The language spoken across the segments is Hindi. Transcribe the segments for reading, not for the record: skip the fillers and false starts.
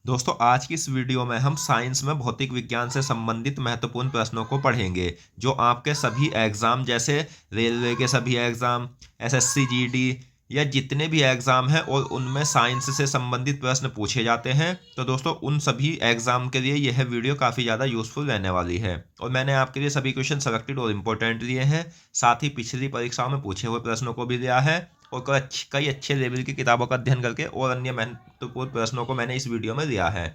दोस्तों आज की इस वीडियो में हम साइंस में भौतिक विज्ञान से संबंधित महत्वपूर्ण प्रश्नों को पढ़ेंगे जो आपके सभी एग्जाम जैसे रेलवे के सभी एग्जाम, एसएससी, जीडी या जितने भी एग्जाम हैं और उनमें साइंस से संबंधित प्रश्न पूछे जाते हैं। तो दोस्तों उन सभी एग्जाम के लिए यह वीडियो काफ़ी ज़्यादा यूजफुल रहने वाली है और मैंने आपके लिए सभी क्वेश्चन सेलेक्टेड और इम्पोर्टेंट लिए हैं। साथ ही पिछली परीक्षाओं में पूछे हुए प्रश्नों को भी लिया है और कई अच्छे लेवल की किताबों का अध्ययन करके और अन्य महत्वपूर्ण प्रश्नों को मैंने इस वीडियो में लिया है।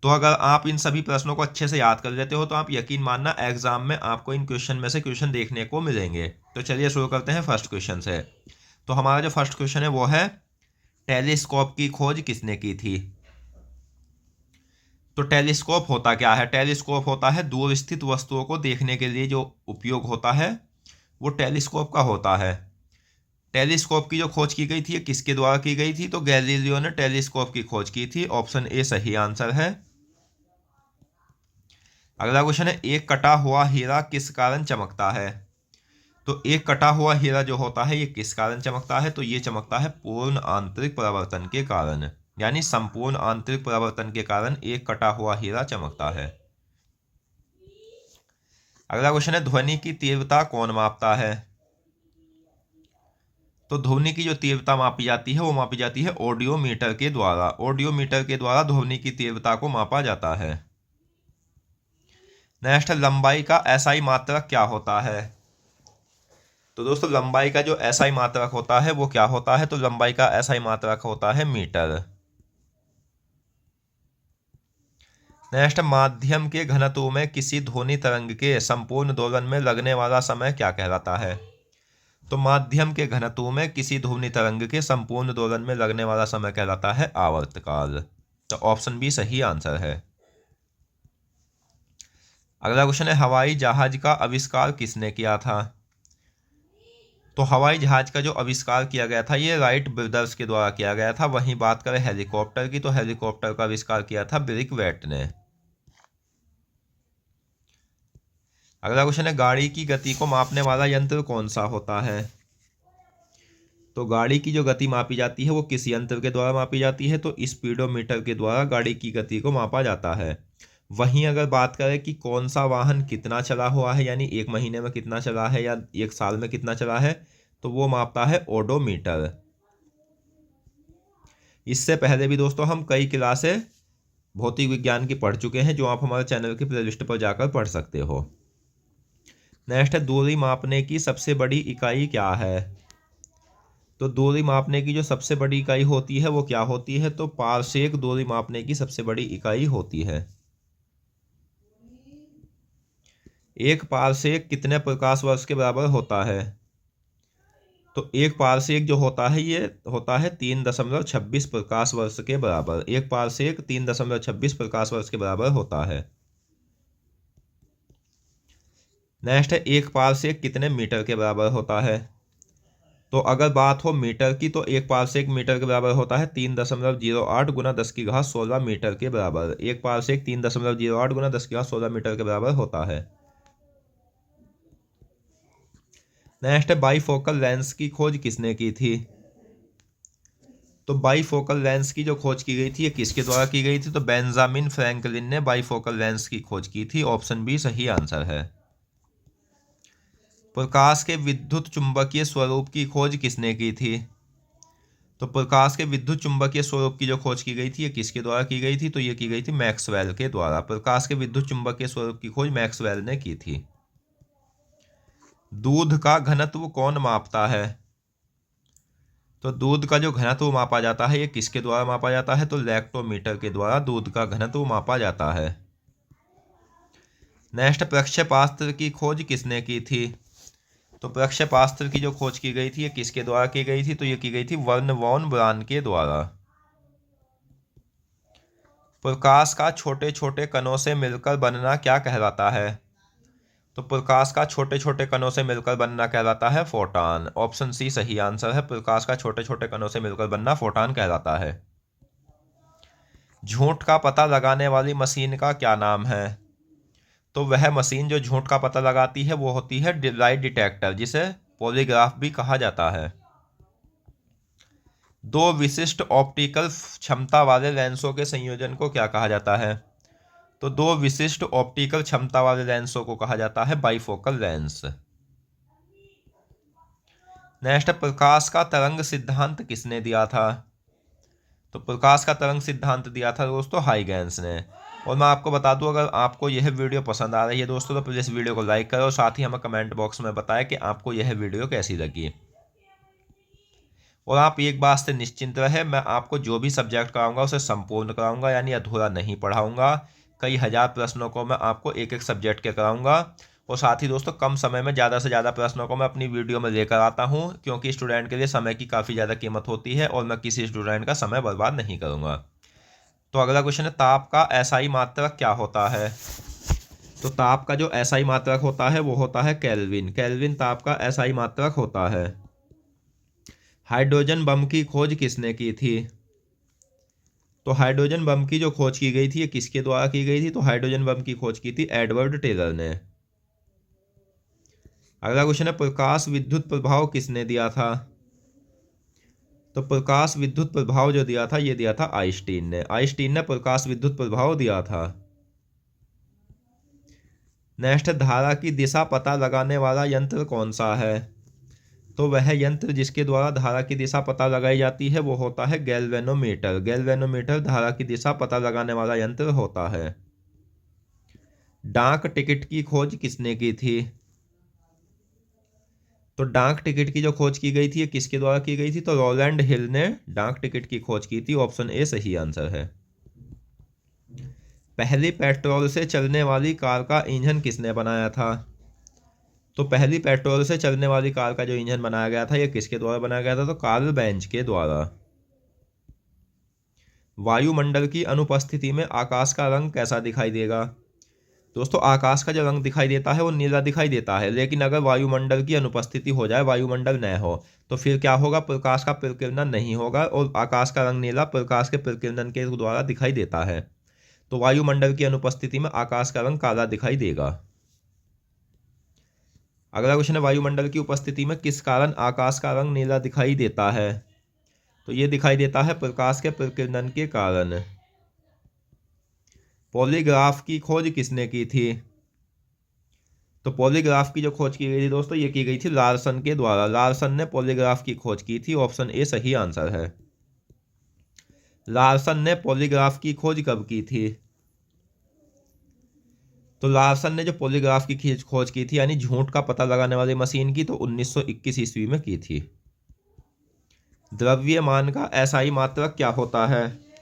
तो अगर आप इन सभी प्रश्नों को अच्छे से याद कर लेते हो तो आप यकीन मानना एग्जाम में आपको इन क्वेश्चन में से क्वेश्चन देखने को मिलेंगे। तो चलिए शुरू करते हैं फर्स्ट क्वेश्चन से। तो हमारा जो फर्स्ट क्वेश्चन है वो है, टेलीस्कोप की खोज किसने की थी? तो टेलीस्कोप होता क्या है? टेलीस्कोप होता है दूर स्थित वस्तुओं को देखने के लिए जो उपयोग होता है वो टेलीस्कोप का होता है। टेलीस्कोप की जो खोज की गई थी ये किसके द्वारा की गई थी? तो गैलीलियो ने टेलीस्कोप की खोज की थी। ऑप्शन ए सही आंसर है। अगला क्वेश्चन है, एक कटा हुआ हीरा किस कारण चमकता है? तो एक कटा हुआ हीरा जो होता है ये किस कारण चमकता है? तो ये चमकता है पूर्ण आंतरिक परावर्तन के कारण, यानी संपूर्ण आंतरिक परावर्तन के कारण एक कटा हुआ हीरा चमकता है। अगला क्वेश्चन है, ध्वनि की तीव्रता कौन मापता है? तो ध्वनि की जो तीव्रता मापी जाती है वो मापी जाती है ऑडियोमीटर के द्वारा। ऑडियोमीटर के द्वारा ध्वनि की तीव्रता को मापा जाता है। नेक्स्ट, लंबाई का एसआई मात्रक क्या होता है? तो दोस्तों लंबाई का जो एसआई मात्रक होता है वो क्या होता है? तो लंबाई का एसआई मात्रक होता है मीटर। नेक्स्ट, माध्यम के घनत्व में किसी ध्वनि तरंग के संपूर्ण दोलन में लगने वाला समय क्या कहलाता है? तो माध्यम के घनत्व में किसी ध्वनि तरंग के संपूर्ण दोलन में लगने वाला समय कहलाता है आवर्तकाल। तो ऑप्शन बी सही आंसर है। अगला क्वेश्चन है, हवाई जहाज का आविष्कार किसने किया था? तो हवाई जहाज का जो आविष्कार किया गया था ये राइट ब्रदर्स के द्वारा किया गया था। वहीं बात करें हेलीकॉप्टर की तो हेलीकॉप्टर का आविष्कार किया था ब्रिकवेट ने। अगला क्वेश्चन है, गाड़ी की गति को मापने वाला यंत्र कौन सा होता है? तो गाड़ी की जो गति मापी जाती है वो किस यंत्र के द्वारा मापी जाती है? तो स्पीडोमीटर के द्वारा गाड़ी की गति को मापा जाता है। वहीं अगर बात करें कि कौन सा वाहन कितना चला हुआ है, यानी एक महीने में कितना चला है या एक साल में कितना चला है, तो वो मापता है ओडोमीटर। इससे पहले भी दोस्तों हम कई क्लासें भौतिक विज्ञान की पढ़ चुके हैं जो आप हमारे चैनल की प्लेलिस्ट पर जाकर पढ़ सकते हो। नेक्स्ट है, दूरी मापने की सबसे बड़ी इकाई क्या है? तो दूरी मापने की जो सबसे बड़ी इकाई होती है वो क्या होती है? तो पारसेक दूरी मापने की सबसे बड़ी इकाई होती है। एक पारसेक कितने प्रकाश वर्ष के बराबर होता है? तो एक पारसेक जो होता है ये होता है 3.26 प्रकाश वर्ष के बराबर। एक पारसेक 3.26 प्रकाश वर्ष के बराबर होता है। नेक्स्ट है, एक पारसेक कितने मीटर के बराबर होता है? तो अगर बात हो मीटर की तो एक पारसेक मीटर के बराबर होता है 3.08 गुना 10 की घात 16 मीटर के बराबर। एक पारसेक 3.08 गुना 10 की घात 16 मीटर के बराबर होता है। नेक्स्ट है, बाईफोकल लेंस की खोज किसने की थी? तो बाईफोकल लेंस की जो खोज की गई थी ये किसके द्वारा की गई थी? तो बेंजामिन फ्रैंकलिन ने बाईफोकल लेंस की खोज की थी। ऑप्शन बी सही आंसर है। प्रकाश के विद्युत चुंबकीय स्वरूप की खोज किसने की थी? तो प्रकाश के विद्युत चुंबकीय स्वरूप की जो खोज की गई थी ये किसके द्वारा की गई थी? तो ये की गई थी मैक्सवेल के द्वारा। प्रकाश के विद्युत चुंबकीय स्वरूप की खोज मैक्सवेल ने की थी। दूध का घनत्व कौन मापता है? तो दूध का जो घनत्व मापा जाता है ये किसके द्वारा मापा जाता है? तो लैक्टोमीटर के द्वारा दूध का घनत्व मापा जाता है। नेक्स्ट, प्रक्षेपास्त्र की खोज किसने की थी? तो प्रक्षेपास्त्र की जो खोज की गई थी ये किसके द्वारा की गई थी? तो ये की गई थी वर्न वॉन ब्रान के द्वारा। प्रकाश का छोटे छोटे कणों से मिलकर बनना क्या कहलाता है? तो प्रकाश का छोटे छोटे कणों से मिलकर बनना कहलाता है फोटॉन। ऑप्शन सी सही आंसर है। प्रकाश का छोटे छोटे कणों से मिलकर बनना फोटॉन कहलाता है। झूठ का पता लगाने वाली मशीन का क्या नाम है? तो वह मशीन जो झूठ का पता लगाती है वो होती है लाइट डिटेक्टर, जिसे पॉलीग्राफ भी कहा जाता है। दो विशिष्ट ऑप्टिकल क्षमता वाले लेंसों के संयोजन को क्या कहा जाता है? तो दो विशिष्ट ऑप्टिकल क्षमता वाले लेंसों को कहा जाता है बाइफोकल लेंस। नेक्स्ट, प्रकाश का तरंग सिद्धांत किसने दिया था? तो प्रकाश का तरंग सिद्धांत दिया था दोस्तों हाइगेंस ने। और मैं आपको बता दूं, अगर आपको यह वीडियो पसंद आ रही है दोस्तों तो प्लीज़ वीडियो को लाइक करो और साथ ही हमें कमेंट बॉक्स में बताएं कि आपको यह वीडियो कैसी लगी। और आप एक बात से निश्चिंत रहे, मैं आपको जो भी सब्जेक्ट कराऊंगा उसे संपूर्ण कराऊंगा, यानी अधूरा नहीं पढ़ाऊंगा। कई हजार प्रश्नों को मैं आपको एक एक सब्जेक्ट के कराऊंगा। और साथ ही दोस्तों कम समय में ज़्यादा से ज़्यादा प्रश्नों को मैं अपनी वीडियो में लेकर आता हूं, क्योंकि स्टूडेंट के लिए समय की काफ़ी ज़्यादा कीमत होती है और मैं किसी स्टूडेंट का समय बर्बाद नहीं करूँगा। तो अगला क्वेश्चन है, ताप का एसआई मात्रक क्या होता है? तो ताप का जो एसआई मात्रक होता है वो होता है केल्विन। केल्विन ताप का एसआई मात्रक होता है। हाइड्रोजन बम की खोज किसने की थी? तो हाइड्रोजन बम की जो खोज की गई थी ये किसके द्वारा की गई थी? तो हाइड्रोजन बम की खोज की थी एडवर्ड टेलर ने। अगला क्वेश्चन है, प्रकाश विद्युत प्रभाव किसने दिया था? तो प्रकाश विद्युत प्रभाव जो दिया था ये दिया था आइंस्टीन ने। आइंस्टीन ने प्रकाश विद्युत प्रभाव दिया था। नेक्स्ट, धारा की दिशा पता लगाने वाला यंत्र कौन सा है? तो वह यंत्र जिसके द्वारा धारा की दिशा पता लगाई जाती है वो होता है गैल्वेनोमीटर। गैल्वेनोमीटर धारा की दिशा पता लगाने वाला यंत्र होता है। डाक टिकट की खोज किसने की थी? तो डाक टिकट की जो खोज की गई थी ये किसके द्वारा की गई थी? तो रोलैंड हिल ने डाक टिकट की खोज की थी। ऑप्शन ए सही आंसर है। पहली पेट्रोल से चलने वाली कार का इंजन किसने बनाया था? तो पहली पेट्रोल से चलने वाली कार का जो इंजन बनाया गया था ये किसके द्वारा बनाया गया था? तो कार्ल बेंज के द्वारा। वायुमंडल की अनुपस्थिति में आकाश का रंग कैसा दिखाई देगा? दोस्तों आकाश का जो रंग दिखाई देता है वो नीला दिखाई देता है, लेकिन अगर वायुमंडल की अनुपस्थिति हो जाए, वायुमंडल न हो, तो फिर क्या होगा? प्रकाश का प्रकीर्णन नहीं होगा और आकाश का रंग नीला प्रकाश के प्रकीर्णन के द्वारा दिखाई देता है। तो वायुमंडल की अनुपस्थिति में आकाश का रंग काला दिखाई देगा। अगला क्वेश्चन है, वायुमंडल की उपस्थिति में किस कारण आकाश का रंग नीला दिखाई देता है? तो ये दिखाई देता है प्रकाश के प्रकीर्णन के कारण। पॉलीग्राफ की खोज किसने की थी? तो पॉलीग्राफ की जो खोज की गई थी दोस्तों ये की गई थी लार्सन के द्वारा। लार्सन ने पॉलीग्राफ की खोज की थी। ऑप्शन ए सही आंसर है। लार्सन ने पॉलीग्राफ की खोज कब की थी? तो लार्सन ने जो पॉलीग्राफ की खोज की थी यानी झूठ का पता लगाने वाली मशीन की, तो 1921 ईस्वी में की थी। द्रव्यमान का एसआई मात्रक क्या होता है?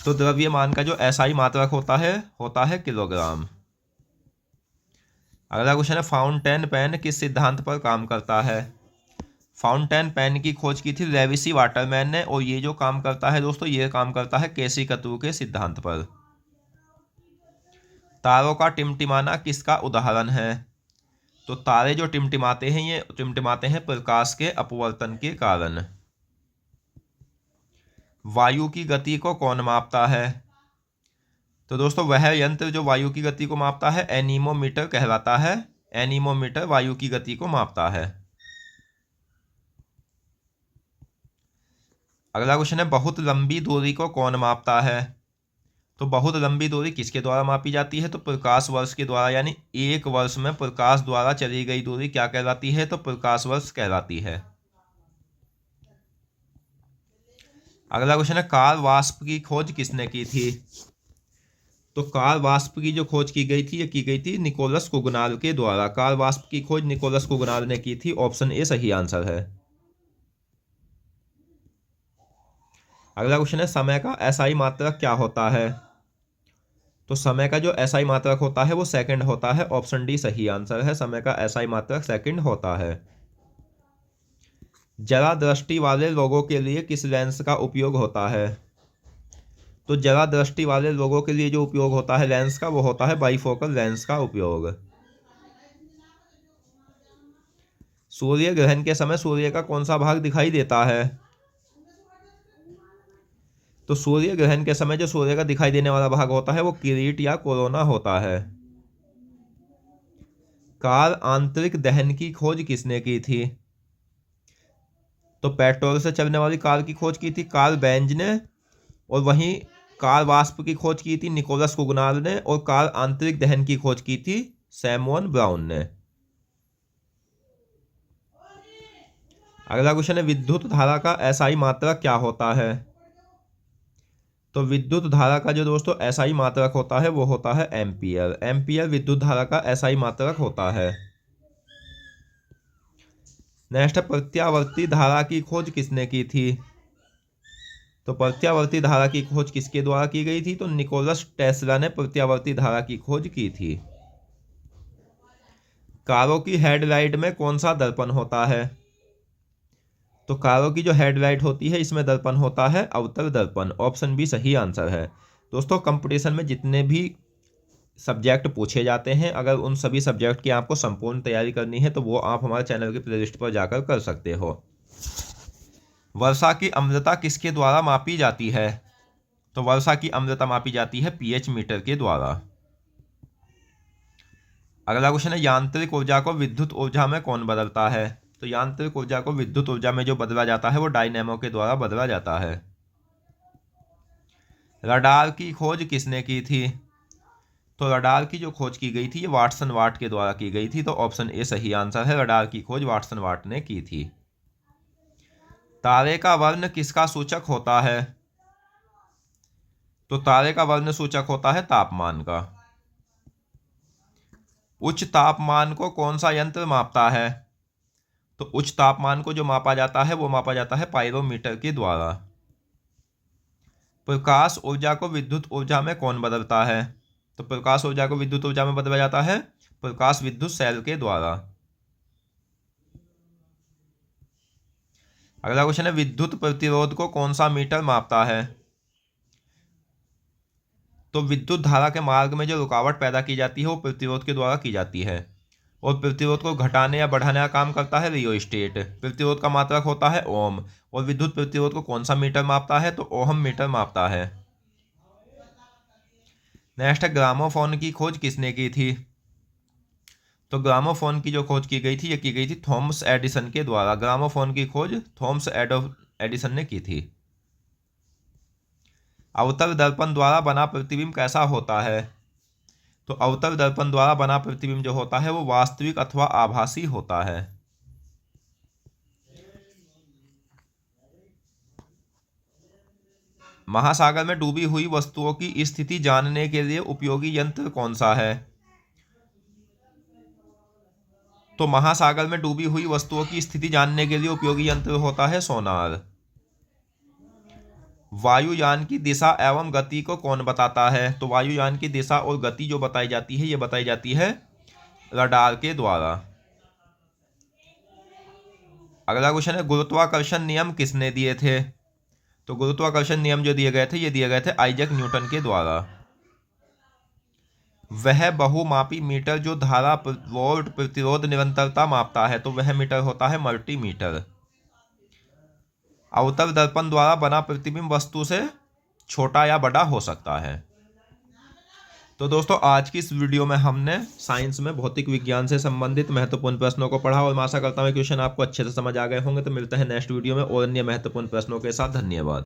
तो द्रव्यमान का जो एसआई मात्रक होता है किलोग्राम। अगला क्वेश्चन है, फाउंटेन पेन किस सिद्धांत पर काम करता है? फाउंटेन पेन की खोज की थी लेविसी वाटरमैन ने, और ये जो काम करता है दोस्तों ये काम करता है केसी-कतरू के सिद्धांत पर। तारों का टिमटिमाना किसका उदाहरण है? तो तारे जो टिमटिमाते हैं ये टिमटिमाते हैं प्रकाश के अपवर्तन के कारण। वायु की गति को कौन मापता है? तो दोस्तों वह यंत्र जो वायु की गति को मापता है एनीमोमीटर कहलाता है। एनीमोमीटर वायु की गति को मापता है। अगला क्वेश्चन है, बहुत लंबी दूरी को कौन मापता है? तो बहुत लंबी दूरी किसके द्वारा मापी जाती है? तो प्रकाश वर्ष के द्वारा, यानी एक वर्ष में प्रकाश द्वारा चली गई दूरी क्या कहलाती है? तो प्रकाश वर्ष कहलाती है। अगला क्वेश्चन है, काल वाष्प की खोज किसने की थी? तो काल वाष्प की जो खोज की गई थी ये की गई थी निकोलस कुगनाल के द्वारा। काल वाष्प की खोज निकोलस कुगनाल ने की थी। ऑप्शन ए सही आंसर है। अगला क्वेश्चन है, समय का एसआई मात्रक क्या होता है? तो समय का जो एसआई मात्रक होता है वो सेकंड होता है। ऑप्शन डी सही आंसर है। समय का एसआई मात्रक सेकंड होता है। जरा दृष्टि वाले लोगों के लिए किस लेंस का उपयोग होता है? तो जरा दृष्टि वाले लोगों के लिए जो उपयोग होता है लेंस का वो होता है बाइफोकल लेंस का उपयोग। सूर्य ग्रहण के समय सूर्य का कौन सा भाग दिखाई देता है? तो सूर्य ग्रहण के समय जो सूर्य का दिखाई देने वाला भाग होता है वो किरीट या कोरोना होता है। कार आंतरिक दहन की खोज किसने की थी? तो पेट्रोल से चलने वाली कार की खोज की थी कार्ल बेंज ने, और वहीं कार वाष्प की खोज की थी निकोलस कुगनाल ने, और कार आंतरिक दहन की खोज की थी सैमुअल ब्राउन ने। अगला क्वेश्चन है विद्युत धारा का एसआई मात्रक क्या होता है। तो विद्युत धारा का जो दोस्तों एसआई मात्रक होता है वो होता है एम्पियर। एम्पियर विद्युत धारा का एसआई मात्रक होता है। नेक्स्ट, प्रत्यावर्ती धारा की खोज किसने की थी। तो प्रत्यावर्ती धारा की खोज किसके द्वारा की गई थी। तो निकोलस टेस्ला ने प्रत्यावर्ती धारा की खोज की थी। कारों की हेडलाइट में कौन सा दर्पण होता है। तो कारों की जो हेडलाइट होती है इसमें दर्पण होता है अवतल दर्पण। ऑप्शन बी सही आंसर है। दोस्तों कंपटीशन में जितने भी सब्जेक्ट पूछे जाते हैं, अगर उन सभी सब्जेक्ट की आपको संपूर्ण तैयारी करनी है तो वो आप हमारे चैनल की प्लेलिस्ट पर जाकर कर सकते हो। वर्षा की अम्लता किसके द्वारा मापी जाती है। तो वर्षा की अम्लता मापी जाती है पीएच मीटर के द्वारा। अगला क्वेश्चन है यांत्रिक ऊर्जा को विद्युत ऊर्जा में कौन बदलता है। तो यांत्रिक ऊर्जा को विद्युत ऊर्जा में जो बदला जाता है वो डायनेमो के द्वारा बदला जाता है। रडार की खोज किसने की थी। तो रडार की जो खोज की गई थी ये वाटसन वाट के द्वारा की गई थी। तो ऑप्शन ए सही आंसर है, रडार की खोज वाटसन वाट ने की थी। तारे का वर्ण किसका सूचक होता है। तो तारे का वर्ण सूचक होता है तापमान का। उच्च तापमान को कौन सा यंत्र मापता है। तो उच्च तापमान को जो मापा जाता है वो मापा जाता है पाइरोमीटर के द्वारा। प्रकाश ऊर्जा को विद्युत ऊर्जा में कौन बदलता है। तो प्रकाश ऊर्जा को विद्युत ऊर्जा में बदला जाता है प्रकाश विद्युत सेल के द्वारा। अगला क्वेश्चन है विद्युत प्रतिरोध को कौन सा मीटर मापता है। तो विद्युत धारा के मार्ग में जो रुकावट पैदा की जाती है वो प्रतिरोध के द्वारा की जाती है, और प्रतिरोध को घटाने या बढ़ाने का काम करता है रियोस्टेट। प्रतिरोध का मात्रक होता है ओम, और विद्युत प्रतिरोध को कौन सा मीटर मापता है। तो ओहम मीटर मापता है। नेक्स्ट है ग्रामोफोन की खोज किसने की थी। तो ग्रामोफोन की जो खोज की गई थी ये की गई थी थॉमस एडिसन के द्वारा। ग्रामोफोन की खोज थॉमस एडिसन ने की थी। अवतल दर्पण द्वारा बना प्रतिबिंब कैसा होता है। तो अवतल दर्पण द्वारा बना प्रतिबिंब जो होता है वो वास्तविक अथवा आभासी होता है। महासागर में डूबी हुई वस्तुओं की स्थिति जानने के लिए उपयोगी यंत्र कौन सा है। तो महासागर में डूबी हुई वस्तुओं की स्थिति जानने के लिए उपयोगी यंत्र होता है सोनार। वायुयान की दिशा एवं गति को कौन बताता है। तो वायुयान की दिशा और गति जो बताई जाती है ये बताई जाती है रडार के द्वारा। अगला क्वेश्चन है गुरुत्वाकर्षण नियम किसने दिए थे। तो गुरुत्वाकर्षण नियम जो दिए गए थे ये दिए गए थे आइजैक न्यूटन के द्वारा। वह बहुमापी मीटर जो धारा वोल्ट प्रतिरोध निरंतरता मापता है, तो वह मीटर होता है मल्टीमीटर। अवतल दर्पण द्वारा बना प्रतिबिंब वस्तु से छोटा या बड़ा हो सकता है। तो दोस्तों आज की इस वीडियो में हमने साइंस में भौतिक विज्ञान से संबंधित महत्वपूर्ण प्रश्नों को पढ़ा, और मैं आशा करता हूँ क्वेश्चन आपको अच्छे से समझ आ गए होंगे। तो मिलते हैं नेक्स्ट वीडियो में और अन्य महत्वपूर्ण प्रश्नों के साथ। धन्यवाद।